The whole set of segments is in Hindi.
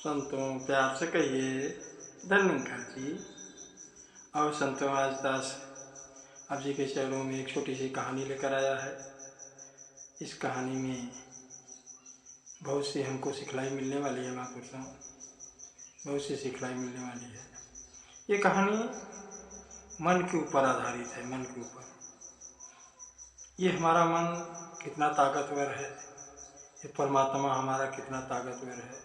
संतों प्यार से कहिए धन्यंकर जी। और संतों आज दास आप जी के चरणों में एक छोटी सी कहानी लेकर आया है। इस कहानी में बहुत सी हमको सिखलाई मिलने वाली है। महापुरुषों, बहुत सी सिखलाई मिलने वाली है। ये कहानी मन के ऊपर आधारित है। मन के ऊपर, ये हमारा मन कितना ताकतवर है, ये परमात्मा हमारा कितना ताकतवर है,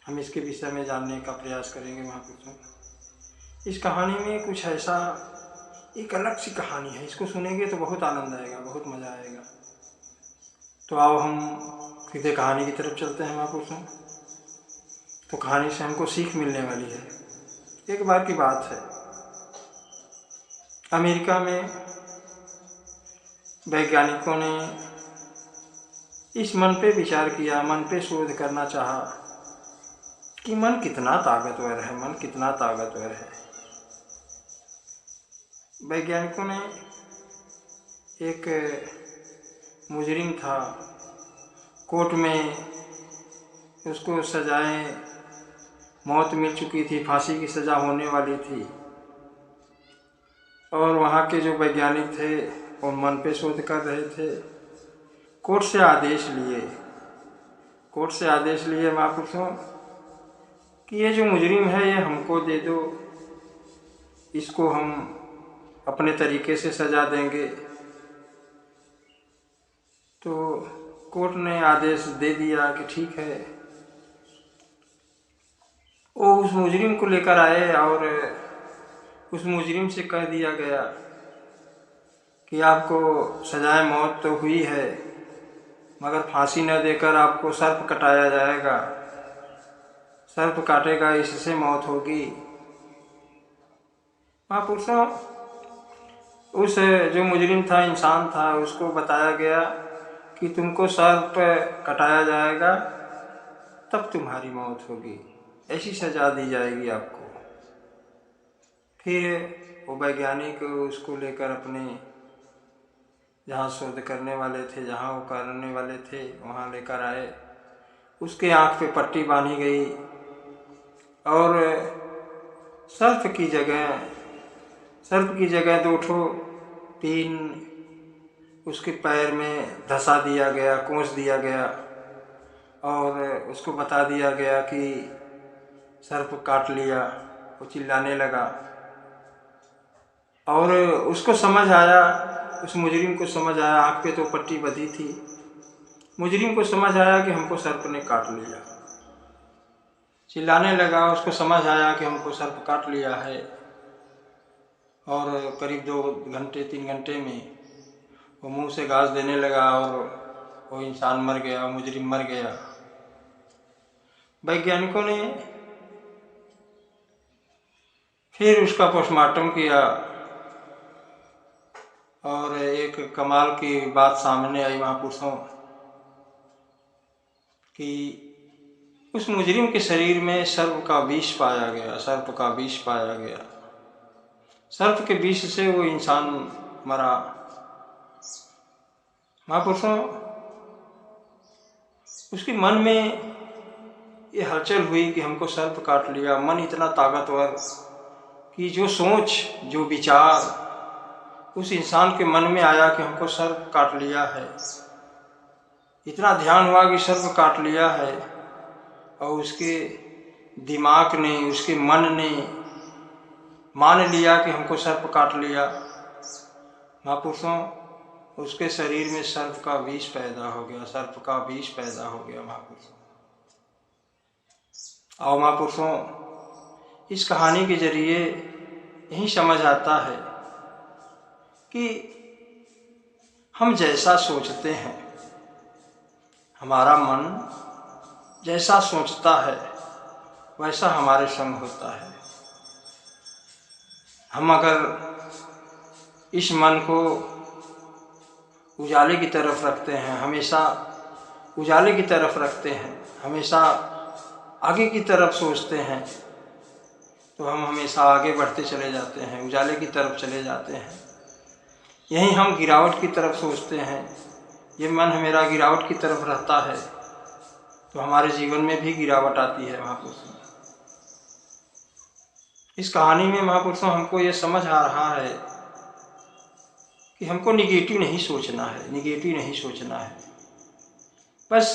हम इसके विषय में जानने का प्रयास करेंगे। महापुरुषों, इस कहानी में कुछ ऐसा एक अलग सी कहानी है। इसको सुनेंगे तो बहुत आनंद आएगा, बहुत मज़ा आएगा। तो आओ हम सीधे कहानी की तरफ चलते हैं। महापुरुषों, तो कहानी से हमको सीख मिलने वाली है। एक बार की बात है, अमेरिका में वैज्ञानिकों ने इस मन पे विचार किया, मन पे शोध करना चाहा कि मन कितना ताकतवर है, मन कितना ताकतवर है। वैज्ञानिकों ने एक मुजरिम था, कोर्ट में उसको सजाएं, मौत मिल चुकी थी, फांसी की सज़ा होने वाली थी। और वहाँ के जो वैज्ञानिक थे वो मन पे शोध कर रहे थे। कोर्ट से आदेश लिए महापुरुषों कि ये जो मुजरिम है ये हमको दे दो, इसको हम अपने तरीके से सज़ा देंगे। तो कोर्ट ने आदेश दे दिया कि ठीक है। वो उस मुजरिम को लेकर आए और उस मुजरिम से कह दिया गया कि आपको सजाए मौत तो हुई है, मगर फांसी न देकर आपको सर्प कटाया जाएगा, सर्प काटेगा, इससे मौत होगी। महापुरुषों, उस जो मुजरिम था, इंसान था, उसको बताया गया कि तुमको सर्प कटाया जाएगा तब तुम्हारी मौत होगी, ऐसी सज़ा दी जाएगी आपको। फिर वो वैज्ञानिक उसको लेकर अपने जहाँ शोध करने वाले थे, जहाँ वो करने वाले थे, वहाँ लेकर आए। उसके आँख पे पट्टी बांधी गई और सर्प की जगह 2 ठो 3 उसके पैर में धंसा दिया गया, कोंच दिया गया और उसको बता दिया गया कि सर्प काट लिया। वो चिल्लाने लगा और उसको समझ आया, उस मुजरिम को समझ आया, आँख पे तो पट्टी बंधी थी, मुजरिम को समझ आया कि हमको सर्प ने काट लिया। चिल्लाने लगा, उसको समझ आया कि हमको सर्प काट लिया है। और करीब 2 घंटे 3 घंटे में वो मुंह से घास देने लगा और वो इंसान मर गया, मुजरिम मर गया। वैज्ञानिकों ने फिर उसका पोस्टमार्टम किया और एक कमाल की बात सामने आई महापुरुषों कि उस मुजरिम के शरीर में सर्प का विष पाया गया। सर्प के विष से वो इंसान मरा। महापुरुषों, उसके मन में ये हलचल हुई कि हमको सर्प काट लिया। मन इतना ताकतवर कि जो सोच, जो विचार उस इंसान के मन में आया कि हमको सर्प काट लिया है, इतना ध्यान हुआ कि सर्प काट लिया है और उसके दिमाग ने, उसके मन ने मान लिया कि हमको सर्प काट लिया। महापुरुषों, उसके शरीर में सर्प का विष पैदा हो गया। महापुरुषों, और महापुरुषों, इस कहानी के जरिए यही समझ आता है कि हम जैसा सोचते हैं, हमारा मन जैसा सोचता है वैसा हमारे संग होता है। हम अगर इस मन को उजाले की तरफ रखते हैं, हमेशा उजाले की तरफ रखते हैं, हमेशा आगे की तरफ सोचते हैं, तो हम हमेशा आगे बढ़ते चले जाते हैं, उजाले की तरफ चले जाते हैं। यहीं हम गिरावट की तरफ सोचते हैं, ये मन मेरा गिरावट की तरफ रहता है, तो हमारे जीवन में भी गिरावट आती है महापुरुषों। इस कहानी में महापुरुषों हमको ये समझ आ रहा है कि हमको निगेटिव नहीं सोचना है, निगेटिव नहीं सोचना है। बस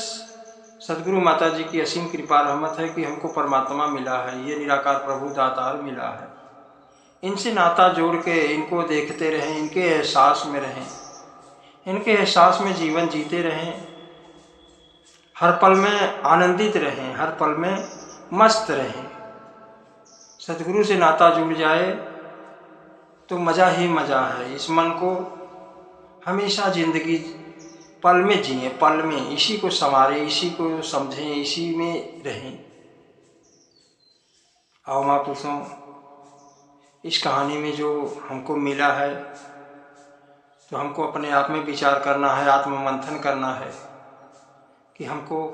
सदगुरु माता जी की असीम कृपा रहमत है कि हमको परमात्मा मिला है, ये निराकार प्रभु दातार मिला है। इनसे नाता जोड़ के इनको देखते रहें, इनके एहसास में रहें, इनके एहसास में जीवन जीते रहें, हर पल में आनंदित रहें, हर पल में मस्त रहें। सदगुरु से नाता जुड़ जाए तो मज़ा ही मज़ा है। इस मन को हमेशा जिंदगी पल में जिए, पल में इसी को संवारें, इसी को समझें, इसी में रहें। आओ महापुरुषों, इस कहानी में जो हमको मिला है तो हमको अपने आप में विचार करना है, आत्ममंथन करना है कि हमको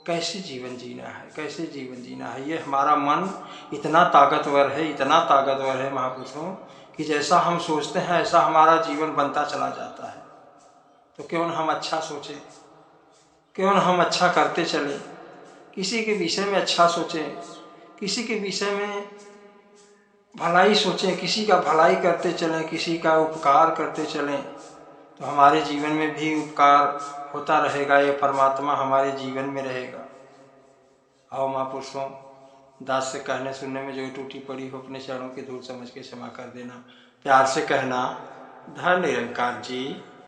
कैसे जीवन जीना है, कैसे जीवन जीना है। ये हमारा मन इतना ताकतवर है, इतना ताकतवर है महापुरुषों कि जैसा हम सोचते हैं ऐसा हमारा जीवन बनता चला जाता है। तो क्यों न हम अच्छा सोचें, क्यों न हम अच्छा करते चलें, किसी के विषय में अच्छा सोचें, किसी के विषय में भलाई सोचें, किसी का भलाई करते चलें, किसी का उपकार करते चलें, तो हमारे जीवन में भी उपकार होता रहेगा, ये परमात्मा हमारे जीवन में रहेगा। आओ महापुरुषों, दास से कहने सुनने में जो टूटी पड़ी हो अपने चरणों की धूल समझ के क्षमा कर देना। प्यार से कहना, धन निरंकार जी।